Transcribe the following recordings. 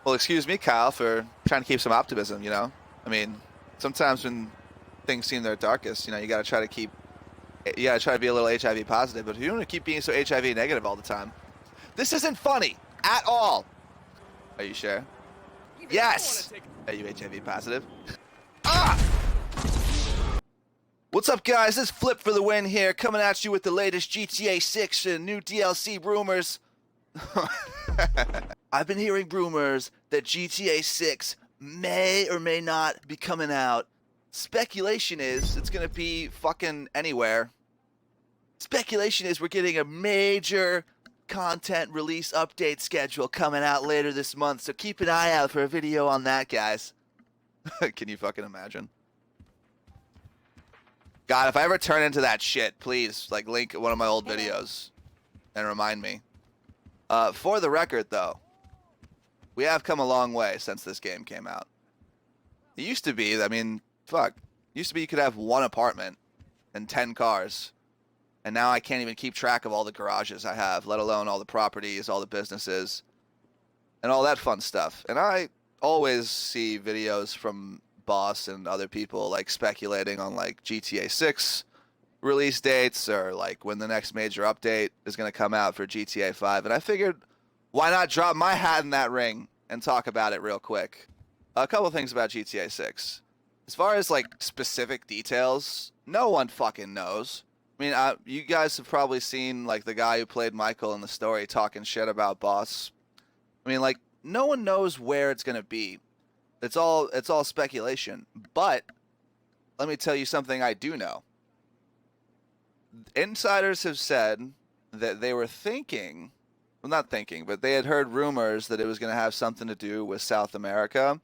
Well, excuse me, Kyle, for trying to keep some optimism, you know? I mean, sometimes when things seem their darkest, you know, you gotta try to be a little HIV positive, but if you don't want to keep being so HIV negative all the time, this isn't funny at all. Are you sure? Yes! Are you HIV positive? Ah! What's up, guys? This is Flip for the win here, coming at you with the latest GTA 6 and new DLC rumors. I've been hearing rumors that GTA 6 may or may not be coming out. Speculation is it's gonna be fucking anywhere. Speculation is we're getting a major content release update schedule coming out later this month, so keep an eye out for a video on that, guys. Can you fucking imagine? God, if I ever turn into that shit, please, like, link one of my old videos and remind me. For the record, though, we have come a long way since this game came out. It used to be, I mean, fuck. It used to be you could have one apartment and 10 cars. And now I can't even keep track of all the garages I have, let alone all the properties, all the businesses, and all that fun stuff. And I always see videos from Boss and other people, like, speculating on, like, GTA 6 release dates or, like, when the next major update is going to come out for GTA 5. And I figured, why not drop my hat in that ring and talk about it real quick? A couple things about GTA 6. As far as, like, specific details, no one fucking knows. I mean, you guys have probably seen, like, the guy who played Michael in the story talking shit about Boss. I mean, like, no one knows where it's going to be. It's all speculation. But let me tell you something I do know. Insiders have said that they were thinking, well, not thinking, but they had heard rumors that it was going to have something to do with South America.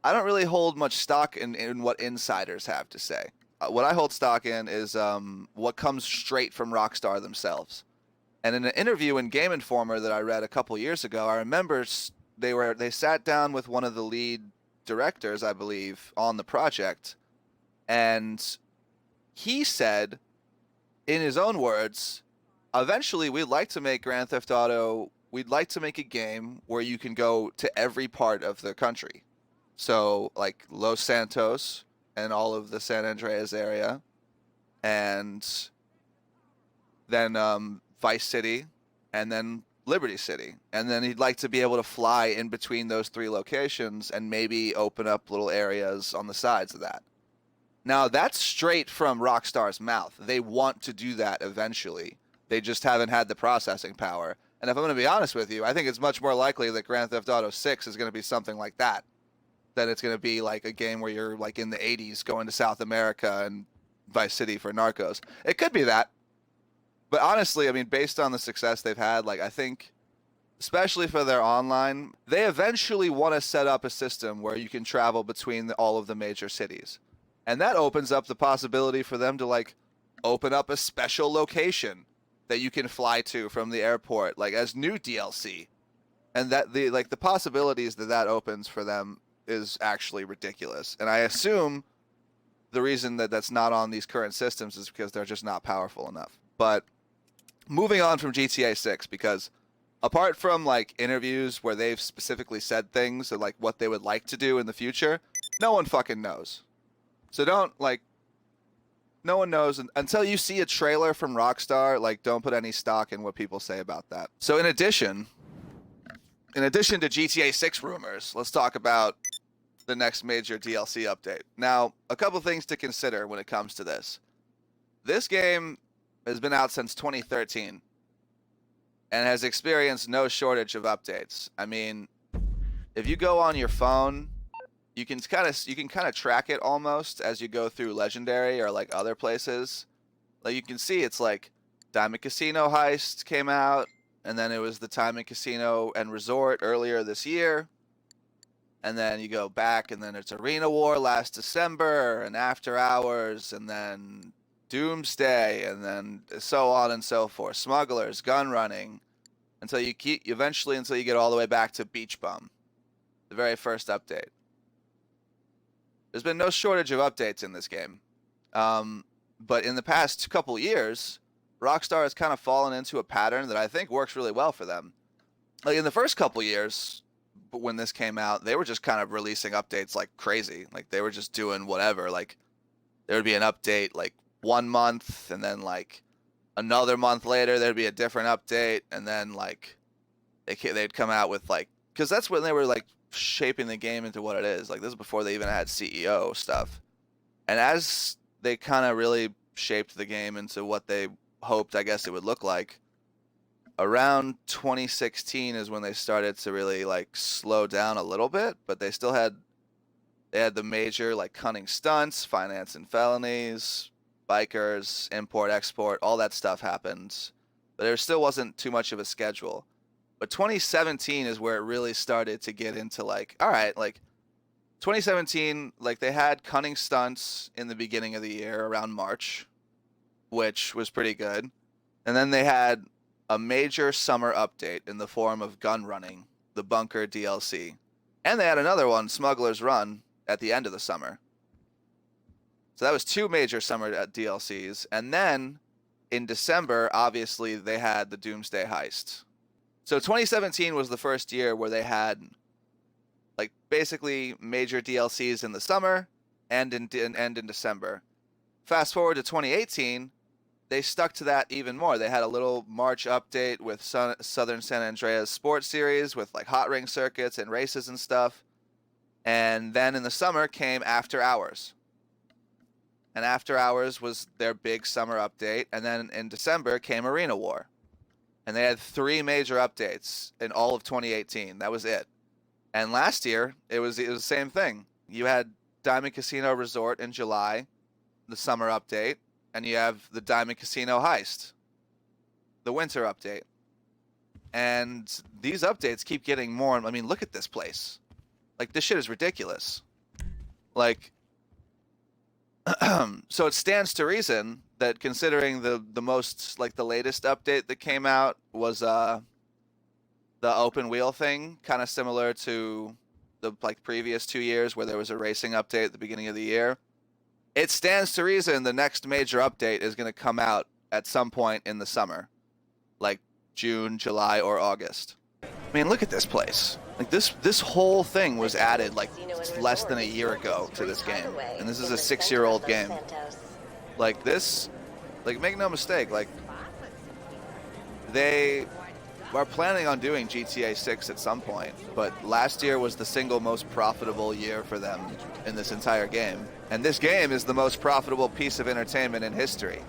I don't really hold much stock in what insiders have to say. What I hold stock in is what comes straight from Rockstar themselves. And in an interview in Game Informer that I read a couple years ago, I remember they sat down with one of the lead directors, I believe, on the project, and he said, in his own words, eventually we'd like to make Grand Theft Auto, we'd like to make a game where you can go to every part of the country. So, like, Los Santos and all of the San Andreas area, and then Vice City, and then Liberty City. And then he'd like to be able to fly in between those three locations and maybe open up little areas on the sides of that. Now, that's straight from Rockstar's mouth. They want to do that eventually. They just haven't had the processing power. And if I'm going to be honest with you, I think it's much more likely that Grand Theft Auto 6 is going to be something like that. That it's going to be like a game where you're, like, in the 80s going to South America and Vice City for Narcos. It could be that. But honestly, I mean, based on the success they've had, like, I think, especially for their online, they eventually want to set up a system where you can travel between all of the major cities. And that opens up the possibility for them to, like, open up a special location that you can fly to from the airport, like, as new DLC. And that the possibilities that opens for them is actually ridiculous. And I assume the reason that that's not on these current systems is because they're just not powerful enough. But moving on from GTA 6, because apart from, like, interviews where they've specifically said things or, like, what they would like to do in the future, no one fucking knows. So don't, like, no one knows until you see a trailer from Rockstar. Like, don't put any stock in what people say about that. So in addition to GTA 6 rumors, let's talk about the next major DLC update. Now, a couple things to consider when it comes to this. This game has been out since 2013 and has experienced no shortage of updates. I mean, if you go on your phone, you can kind of track it almost as you go through Legendary or, like, other places. Like, you can see it's like Diamond Casino Heist came out, and then it was the Diamond Casino and Resort earlier this year. And then you go back, and then it's Arena War last December, and After Hours, and then Doomsday, and then so on and so forth. Smugglers, gun running, until you get all the way back to Beach Bum, the very first update. There's been no shortage of updates in this game. But in the past couple years, Rockstar has kind of fallen into a pattern that I think works really well for them. Like, in the first couple years, when this came out, they were just kind of releasing updates like crazy. Like they were just doing whatever. Like there would be an update like 1 month, and then like another month later there'd be a different update, and then like they'd come out with like, because that's when they were like shaping the game into what it is. Like this is before they even had CEO stuff. And as they kind of really shaped the game into what they hoped, I guess, it would look like, around 2016 is when they started to really like slow down a little bit, but they still had the major like cunning stunts, finance and felonies, bikers, import, export, all that stuff happened. But there still wasn't too much of a schedule. But 2017 is where it really started to get into like, all right, like 2017, like they had cunning stunts in the beginning of the year around March, which was pretty good. And then they had a major summer update in the form of gun running, the bunker DLC. And they had another one, Smuggler's Run, at the end of the summer. So that was 2 major summer DLCs. And then in December, obviously, they had the Doomsday Heist. So 2017 was the first year where they had like basically major DLCs in the summer and in December. Fast forward to 2018, they stuck to that even more. They had a little March update with Southern San Andreas Sports Series with like hot ring circuits and races and stuff. And then in the summer came After Hours. And After Hours was their big summer update. And then in December came Arena War. And they had 3 major updates in all of 2018. That was it. And last year, it was the same thing. You had Diamond Casino Resort in July, the summer update, and you have the Diamond Casino Heist, the winter update. And these updates keep getting more. I mean, look at this place. Like, this shit is ridiculous. Like, so it stands to reason that considering the most, like, the latest update that came out was, the open wheel thing, kind of similar to the like previous 2 years where there was a racing update at the beginning of the year. It stands to reason the next major update is going to come out at some point in the summer, like June, July, or August. I mean, look at this place. Like this whole thing was added like less than a year ago to this game, and this is a 6-year-old game. Like this, like make no mistake, like they are planning on doing GTA 6 at some point, but last year was the single most profitable year for them in this entire game. And this game is the most profitable piece of entertainment in history.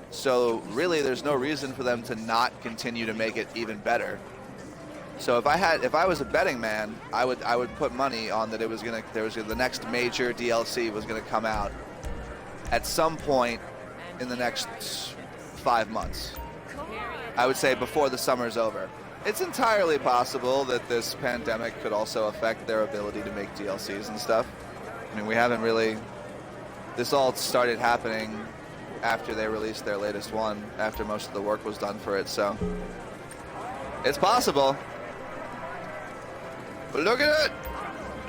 So really there's no reason for them to not continue to make it even better. So if I was a betting man, I would put money on that the next major DLC was gonna come out at some point in the next 5 months. I would say before the summer's over. It's entirely possible that this pandemic could also affect their ability to make DLCs and stuff. I mean, we haven't really... This all started happening after they released their latest one, after most of the work was done for it, so... It's possible. But look at it!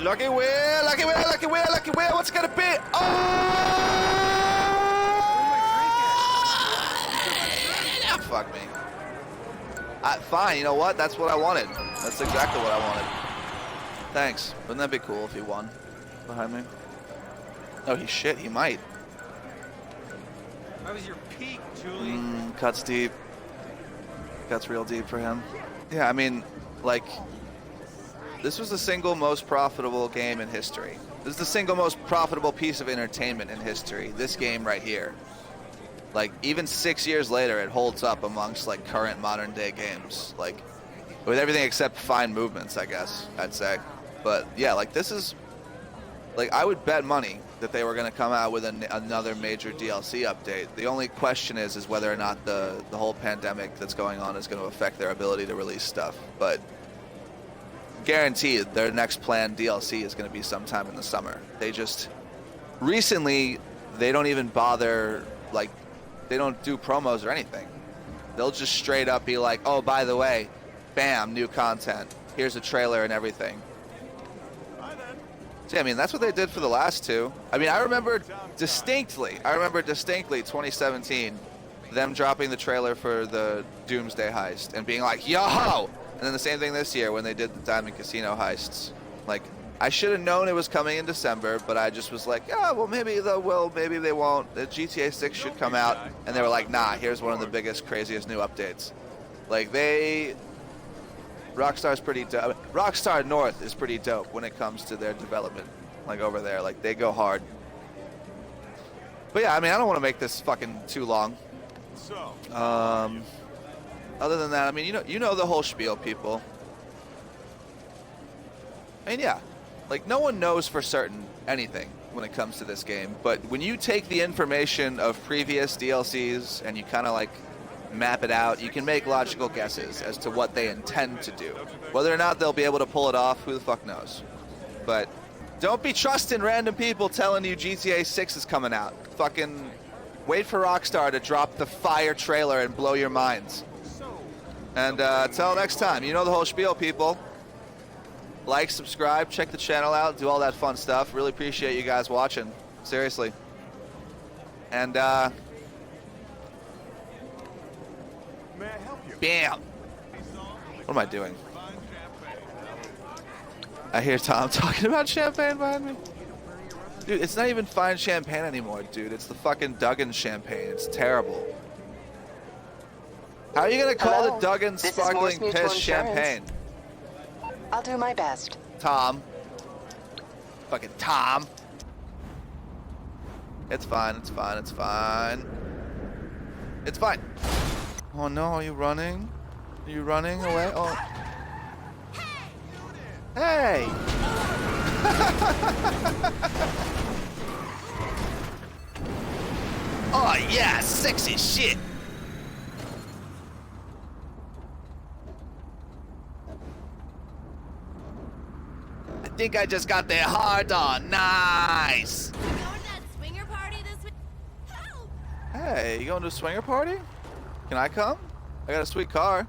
Lucky wheel, lucky wheel, lucky wheel, lucky wheel, what's it gonna be? Oh! Fuck me. Fine, you know what? That's what I wanted. That's exactly what I wanted. Thanks. Wouldn't that be cool if he won behind me? Oh, he might. That was your peak, Julie. Cuts deep. Cuts real deep for him. Yeah, I mean, like, this was the single most profitable game in history. This is the single most profitable piece of entertainment in history. This game right here. Like, even 6 years later, it holds up amongst, like, current modern-day games. Like, with everything except fine movements, I guess, I'd say. But, yeah, like, this is... Like, I would bet money that they were going to come out with another major DLC update. The only question is whether or not the whole pandemic that's going on is going to affect their ability to release stuff. But, guaranteed, their next planned DLC is going to be sometime in the summer. They just... Recently, they don't even bother, like... They don't do promos or anything. They'll just straight up be like, oh, by the way, bam, new content. Here's a trailer and everything. See, I mean, that's what they did for the last 2. I mean, I remember distinctly 2017, them dropping the trailer for the Doomsday Heist and being like, yo, And then the same thing this year when they did the Diamond Casino heists. Like, I should have known it was coming in December, but I just was like, yeah, well, maybe they will, maybe they won't. The GTA 6 should come out. And they were like, nah, here's one of the biggest, craziest new updates. Like, Rockstar's pretty dope. Rockstar North is pretty dope when it comes to their development. Like, over there. Like, they go hard. But yeah, I mean, I don't want to make this fucking too long. Other than that, I mean, you know the whole spiel, people. I mean, yeah, like no one knows for certain anything when it comes to this game, but when you take the information of previous DLCs and you kind of like map it out, you can make logical guesses as to what they intend to do. Whether or not they'll be able to pull it off, who the fuck knows. But don't be trusting random people telling you GTA 6 is coming out. Fucking wait for Rockstar to drop the fire trailer and blow your minds. And until next time, you know the whole spiel, people. Like, subscribe, check the channel out, do all that fun stuff. Really appreciate you guys watching. Seriously. And, bam. What am I doing? I hear Tom talking about champagne behind me. Dude, it's not even fine champagne anymore, dude. It's the fucking Duggan champagne. It's terrible. How are you gonna call the Duggan Sparkling Piss champagne? I'll do my best. Tom. Fucking Tom. It's fine, it's fine, it's fine. It's fine. Oh no, are you running? Are you running away? Oh. Hey! Oh yeah, sexy shit! I think I just got their hard on. Nice! You going to that swinger party this week? Help! Hey, you going to a swinger party? Can I come? I got a sweet car.